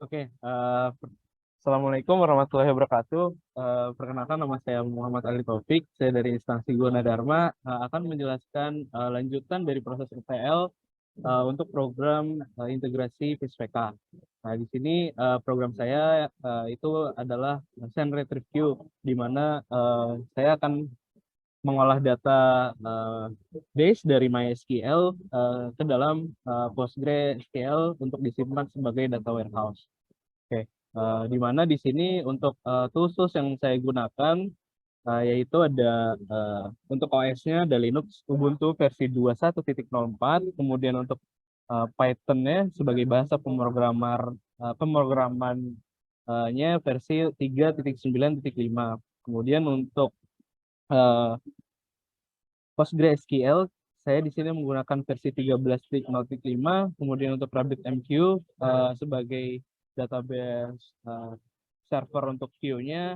Oke, Assalamualaikum warahmatullahi wabarakatuh. Perkenalkan nama saya Muhammad Ali Taufik, saya dari instansi Gunadarma akan menjelaskan lanjutan dari proses UPL untuk program integrasi FISPK. Nah, di sini program saya itu adalah Send Retrieve Queue, di mana saya akan mengolah data base dari MySQL ke dalam PostgreSQL untuk disimpan sebagai data warehouse. Oke, di mana di sini untuk tools yang saya gunakan yaitu ada untuk OS-nya ada Linux Ubuntu versi 21.04, kemudian untuk Python-nya sebagai bahasa pemrograman-nya versi 3.9.5. Kemudian untuk eh, PostgreSQL saya di sini menggunakan versi 13.0.5, kemudian untuk RabbitMQ sebagai database server untuk queue-nya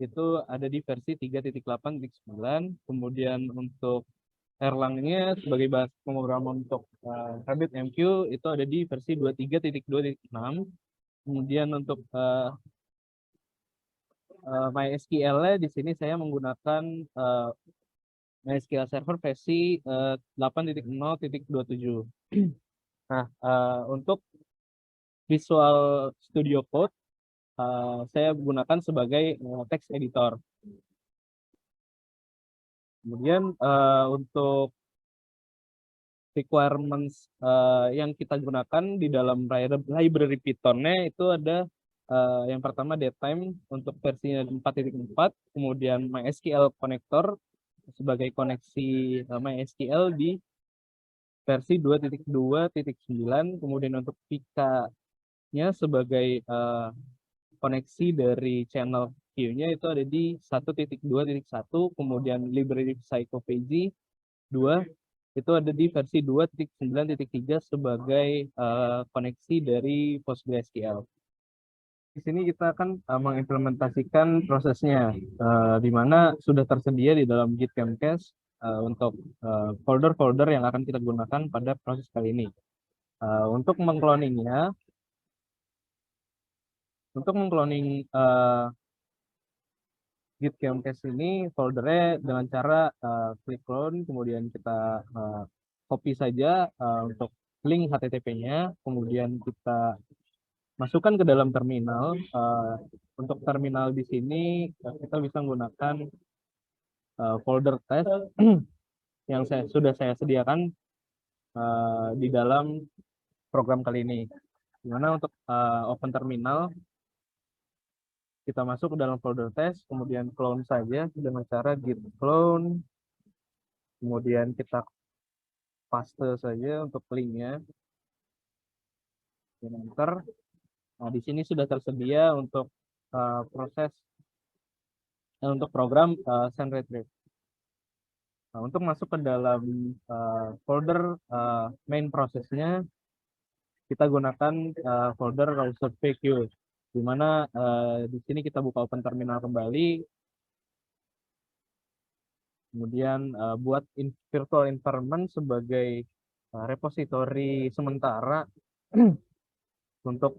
itu ada di versi 3.8.9, kemudian untuk Erlang-nya sebagai bahasa pemrograman untuk RabbitMQ itu ada di versi 23.2.6, kemudian untuk MySQL-nya di sini saya menggunakan MySQL Server versi 8.0.27. Nah, untuk Visual Studio Code saya gunakan sebagai text editor. Kemudian untuk requirements yang kita gunakan di dalam library Python-nya itu ada yang pertama datetime untuk versinya 4.4, kemudian MySQL connector sebagai koneksi MySQL di versi 2.2.9, kemudian untuk Pika-nya sebagai koneksi dari channel queue-nya itu ada di 1.2.1, kemudian library psychophagy 2 itu ada di versi 2.9.3 sebagai koneksi dari PostgreSQL. Di sini kita akan mengimplementasikan prosesnya, di mana sudah tersedia di dalam Git Memcache untuk folder-folder yang akan kita gunakan pada proses kali ini. Untuk mengcloning Git Memcache ini foldernya dengan cara klik clone, kemudian kita copy saja untuk link HTTP-nya, kemudian kita masukkan ke dalam terminal. Untuk terminal di sini kita bisa menggunakan folder test yang sudah saya sediakan di dalam program kali ini. Dimana untuk open terminal kita masuk ke dalam folder test, kemudian clone saja dengan cara git clone, kemudian kita paste saja untuk linknya, dan enter. Nah, di sini sudah tersedia untuk proses untuk program send retrieve. Nah, untuk masuk ke dalam folder main prosesnya, kita gunakan folder browser PQ, di mana di sini kita buka open terminal kembali, kemudian buat virtual environment sebagai repository sementara untuk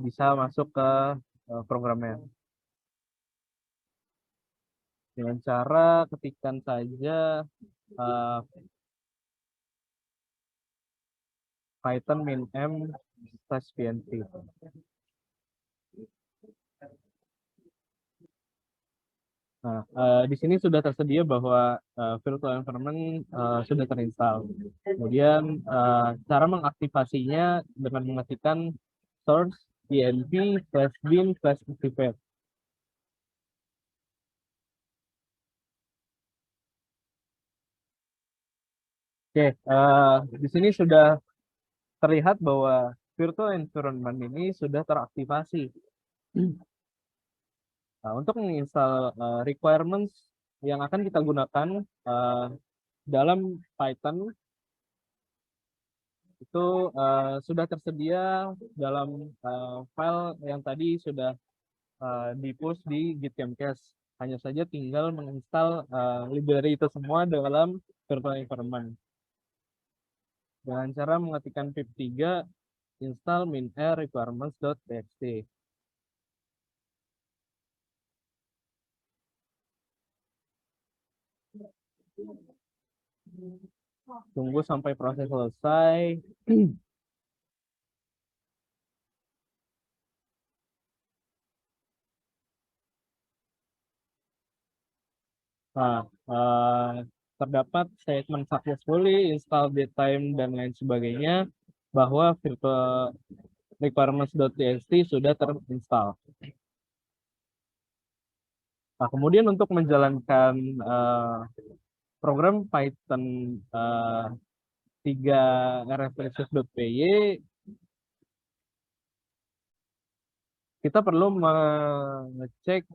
bisa masuk ke programnya. Dengan cara ketikkan saja Python -m/pnp. Nah, di sini sudah tersedia bahwa virtual environment sudah terinstall. Kemudian cara mengaktifasinya dengan mengetikkan source -bin/activate. Oke, di sini sudah terlihat bahwa virtual environment ini sudah teraktivasi. Nah, untuk menginstal requirements yang akan kita gunakan dalam Python itu sudah tersedia dalam file yang tadi sudah di-push di Git Memcache. Hanya saja tinggal menginstal library itu semua dalam virtual environment. Dengan cara mengetikkan pip3 install min-r requirements.txt. Tunggu sampai proses selesai. Nah, terdapat statement successfully install datetime dan lain sebagainya bahwa virtual requirements.txt sudah terinstall. Nah, kemudian untuk menjalankan program Python 3 rflexes.py, kita perlu mengecek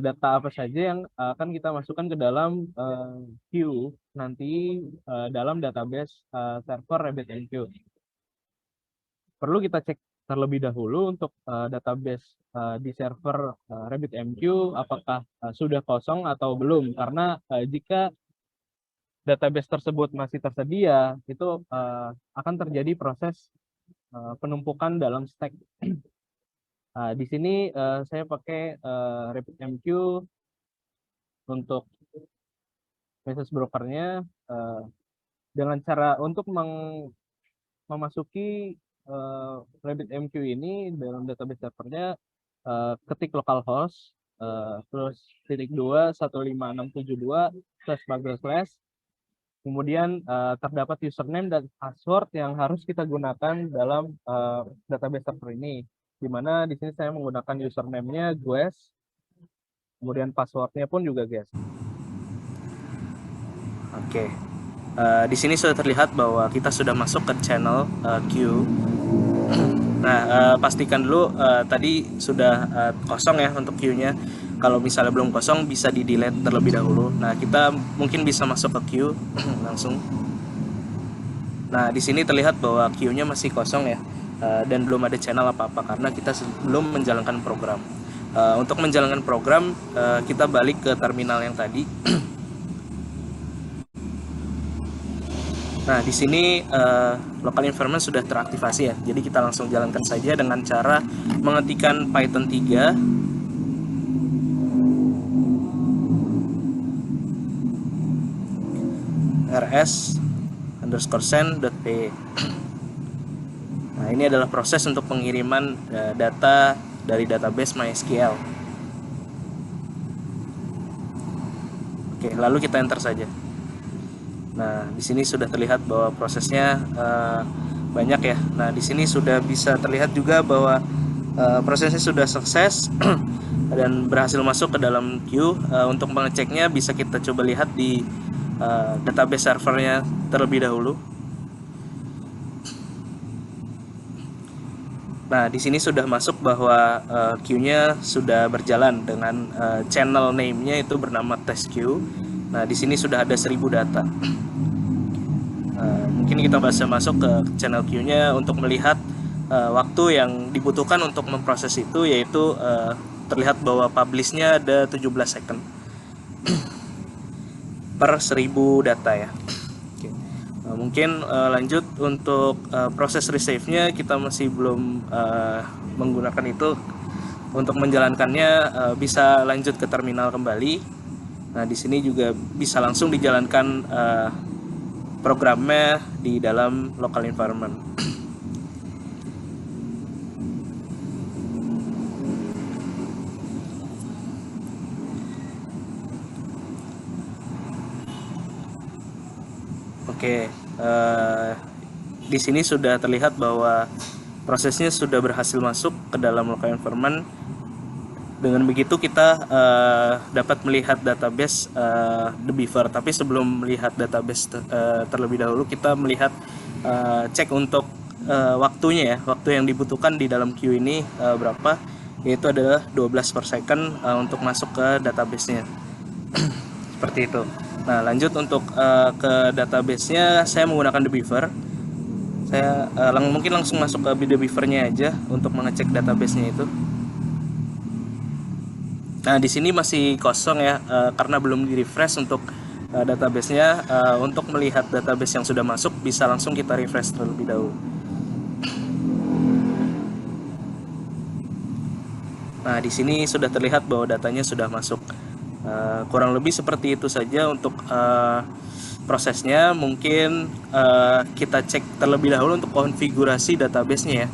data apa saja yang akan kita masukkan ke dalam queue nanti dalam database server RabbitMQ. Perlu kita cek terlebih dahulu untuk database di server RabbitMQ apakah sudah kosong atau belum, karena jika database tersebut masih tersedia, itu akan terjadi proses penumpukan dalam stack. Di sini saya pakai RabbitMQ untuk message brokernya dengan cara untuk memasuki RabbitMQ ini dalam database servernya, ketik localhost terus /2 15672// kemudian terdapat username dan password yang harus kita gunakan dalam database server ini, di mana di sini saya menggunakan username-nya guys, kemudian password-nya pun juga guys. Oke. Di sini sudah terlihat bahwa kita sudah masuk ke channel queue. Nah, pastikan dulu tadi sudah kosong ya untuk queue-nya. Kalau misalnya belum kosong bisa di-delete terlebih dahulu. Nah, kita mungkin bisa masuk ke queue langsung. Nah, di sini terlihat bahwa queue-nya masih kosong ya, dan belum ada channel apa-apa karena kita belum menjalankan program. Untuk menjalankan program, kita balik ke terminal yang tadi. Nah, di sini local environment sudah teraktivasi ya. Jadi kita langsung jalankan saja dengan cara mengetikkan Python 3 rs_send.py. Nah, ini adalah proses untuk pengiriman data dari database MySQL. Oke, lalu kita enter saja. Nah, di sini sudah terlihat bahwa prosesnya banyak ya. Nah, di sini sudah bisa terlihat juga bahwa prosesnya sudah sukses dan berhasil masuk ke dalam queue. Untuk mengeceknya bisa kita coba lihat di database servernya terlebih dahulu. Nah, di sini sudah masuk bahwa queue-nya sudah berjalan dengan channel name-nya itu bernama test queue. Nah, di sini sudah ada 1000 data. Mungkin kita bisa masuk ke channel queue-nya untuk melihat waktu yang dibutuhkan untuk memproses itu, yaitu terlihat bahwa publish-nya ada 17 second per 1000 data ya. Oke. Mungkin lanjut untuk proses resave-nya kita masih belum menggunakan itu. Untuk menjalankannya bisa lanjut ke terminal kembali. Nah, di sini juga bisa langsung dijalankan programnya di dalam local environment. Oke, di sini sudah terlihat bahwa prosesnya sudah berhasil masuk ke dalam local environment. Dengan begitu kita dapat melihat database The Beaver. Tapi sebelum melihat database terlebih dahulu, kita melihat cek untuk waktunya ya. Waktu yang dibutuhkan di dalam queue ini berapa, yaitu adalah 12 per second untuk masuk ke database-nya. Seperti itu. Nah, lanjut untuk ke database-nya, saya menggunakan The Beaver. Saya mungkin langsung masuk ke The Beaver-nya aja untuk mengecek database-nya itu. Nah, di sini masih kosong ya, karena belum di-refresh untuk database-nya. Untuk melihat database yang sudah masuk, bisa langsung kita refresh terlebih dahulu. Nah, di sini sudah terlihat bahwa datanya sudah masuk. Kurang lebih seperti itu saja untuk prosesnya. Mungkin kita cek terlebih dahulu untuk konfigurasi database-nya ya.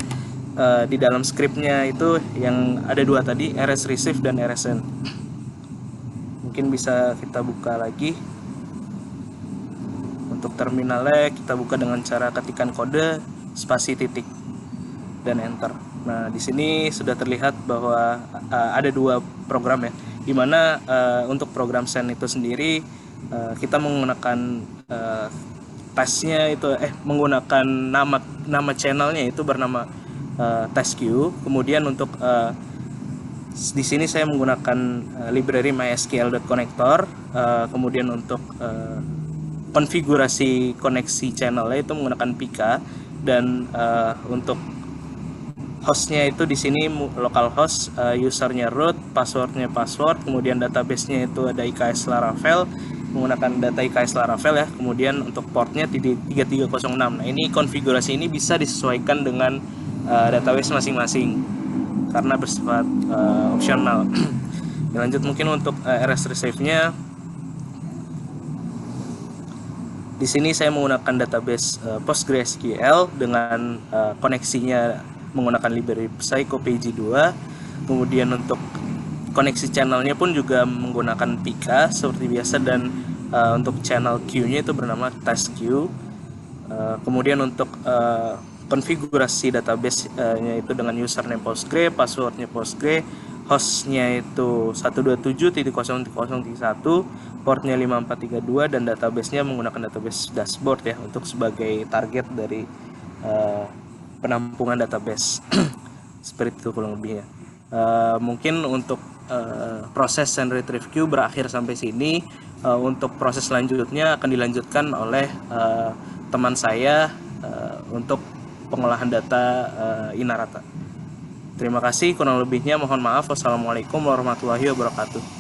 Di dalam script-nya itu yang ada dua tadi, rs receive dan rsn. Mungkin bisa kita buka lagi. Untuk terminalnya kita buka dengan cara ketikan kode spasi titik dan enter. Nah, di sini sudah terlihat bahwa ada dua program ya, dimana untuk program send itu sendiri kita menggunakan tasknya itu menggunakan nama channelnya itu bernama task queue. Kemudian untuk di sini saya menggunakan library mysql.connector. Kemudian untuk konfigurasi koneksi channelnya itu menggunakan Pika, dan untuk hostnya itu di sini localhost, usernya root, passwordnya password, kemudian database-nya itu ada IKS Laravel, menggunakan data IKS Laravel ya. Kemudian untuk portnya 3306. Nah, ini konfigurasi ini bisa disesuaikan dengan database masing-masing karena bersifat opsional. Lanjut mungkin untuk rs receive-nya. Di sini saya menggunakan database PostgreSQL dengan koneksinya menggunakan library PsychoPG 2. Kemudian untuk koneksi channelnya pun juga menggunakan Pika seperti biasa, dan untuk channel queue-nya itu bernama task queue. Kemudian untuk konfigurasi database-nya itu dengan username Postgre, passwordnya Postgre, hostnya itu 127.0.0.1, portnya 5432, dan database-nya menggunakan database dashboard ya untuk sebagai target dari penampungan database. Seperti itu kurang lebihnya. Mungkin untuk proses send retrieve queue berakhir sampai sini. Untuk proses selanjutnya akan dilanjutkan oleh teman saya untuk pengolahan data Inarata. Terima kasih, kurang lebihnya mohon maaf. Wassalamualaikum warahmatullahi wabarakatuh.